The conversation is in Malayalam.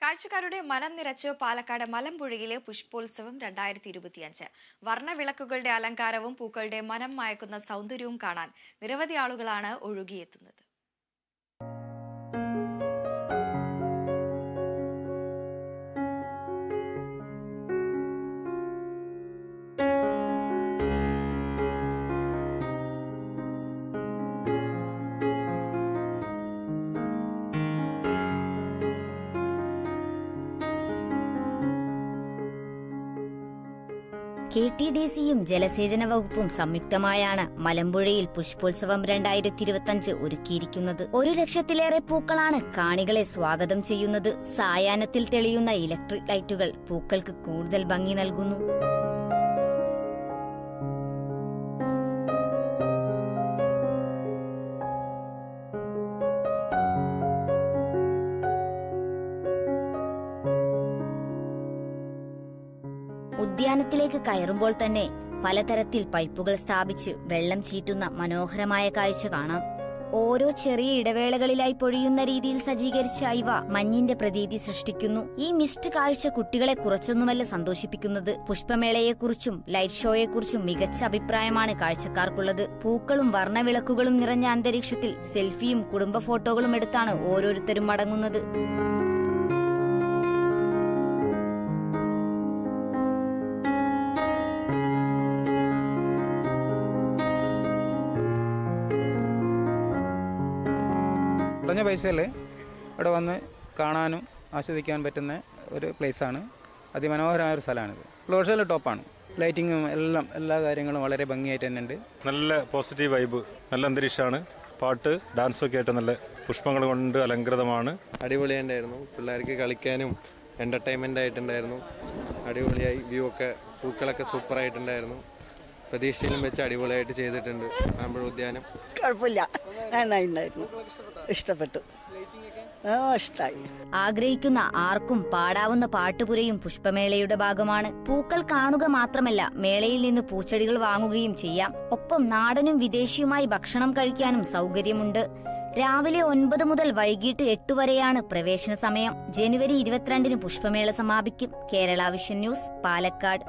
കാഴ്ചക്കാരുടെ മനം നിറച്ച് പാലക്കാട് മലമ്പുഴയിലെ പുഷ്പോത്സവം 2025. വർണ്ണവിളക്കുകളുടെ അലങ്കാരവും പൂക്കളുടെ മനം മയക്കുന്ന സൗന്ദര്യവും കാണാൻ നിരവധി ആളുകളാണ് ഒഴുകിയെത്തുന്നത്. KTDCയും ജലസേചന വകുപ്പും സംയുക്തമായാണ് മലമ്പുഴയിൽ പുഷ്പോത്സവം 2025 ഒരുക്കിയിരിക്കുന്നത്. 1 ലക്ഷത്തിലേറെ പൂക്കളാണ് കാണികളെ സ്വാഗതം ചെയ്യുന്നത്. സായാഹ്നത്തിൽ തെളിയുന്ന ഇലക്ട്രിക് ലൈറ്റുകൾ പൂക്കൾക്ക് കൂടുതൽ ഭംഗി നൽകുന്നു. ഉദ്യാനത്തിലേക്ക് കയറുമ്പോൾ തന്നെ പലതരത്തിൽ പൈപ്പുകൾ സ്ഥാപിച്ച് വെള്ളം ചീറ്റുന്ന മനോഹരമായ കാഴ്ച കാണാം. ഓരോ ചെറിയ ഇടവേളകളിലായി പൊഴിയുന്ന രീതിയിൽ സജ്ജീകരിച്ച ഇവ മഞ്ഞിന്റെ പ്രതീതി സൃഷ്ടിക്കുന്നു. ഈ മിസ്റ്റ് കാഴ്ച കുട്ടികളെ കുറച്ചൊന്നുമല്ല സന്തോഷിപ്പിക്കുന്നത്. പുഷ്പമേളയെക്കുറിച്ചും ലൈറ്റ് ഷോയെക്കുറിച്ചും മികച്ച അഭിപ്രായമാണ് കാഴ്ചക്കാർക്കുള്ളത്. പൂക്കളും വർണ്ണവിളക്കുകളും നിറഞ്ഞ അന്തരീക്ഷത്തിൽ സെൽഫിയും കുടുംബ ഫോട്ടോകളും എടുത്താണ് ഓരോരുത്തരും മടങ്ങുന്നത്. കുറഞ്ഞ പൈസയിൽ ഇവിടെ വന്ന് കാണാനും ആസ്വദിക്കാൻ പറ്റുന്ന ഒരു പ്ലേസാണ്. അതിമനോഹരമായ ഒരു സ്ഥലമാണിത്. ഫ്ലോഷൽ ടോപ്പാണ്. ലൈറ്റിങ്ങും എല്ലാ കാര്യങ്ങളും വളരെ ഭംഗിയായിട്ട് തന്നെ ഉണ്ട്. നല്ല പോസിറ്റീവ് വൈബ്, നല്ല അന്തരീക്ഷമാണ്. പാട്ട് ഡാൻസൊക്കെ ആയിട്ട് നല്ല പുഷ്പങ്ങൾ കൊണ്ട് അലങ്കൃതമാണ്. അടിപൊളിയായിട്ടുണ്ടായിരുന്നു. പിള്ളേർക്ക് കളിക്കാനും എൻ്റർടൈൻമെൻ്റ് ആയിട്ടുണ്ടായിരുന്നു. അടിപൊളിയായി. വ്യൂ ഒക്കെ പൂക്കളൊക്കെ സൂപ്പറായിട്ടുണ്ടായിരുന്നു. പ്രതീക്ഷയിലും വെച്ച് അടിപൊളിയായിട്ട് ചെയ്തിട്ടുണ്ട്. മലമ്പുഴ ഉദ്യാനം കുഴപ്പമില്ല, നന്നായിട്ടുണ്ടായിരുന്നു. ഇഷ്ടപ്പെട്ടു, ഇഷ്ടമായി. ആഗ്രഹിക്കുന്ന ആർക്കും പാടാവുന്ന പാട്ടുപുരയും പുഷ്പമേളയുടെ ഭാഗമാണ്. പൂക്കൾ കാണുക മാത്രമല്ല, മേളയിൽ നിന്ന് പൂച്ചെടികൾ വാങ്ങുകയും ചെയ്യാം. ഒപ്പം നാടനും വിദേശിയുമായി ഭക്ഷണം കഴിക്കാനും സൗകര്യമുണ്ട്. രാവിലെ 9 മുതൽ വൈകിട്ട് 8 വരെയാണ് പ്രവേശന സമയം. ജനുവരി 22 പുഷ്പമേള സമാപിക്കും. Kerala vision news, Palakkad.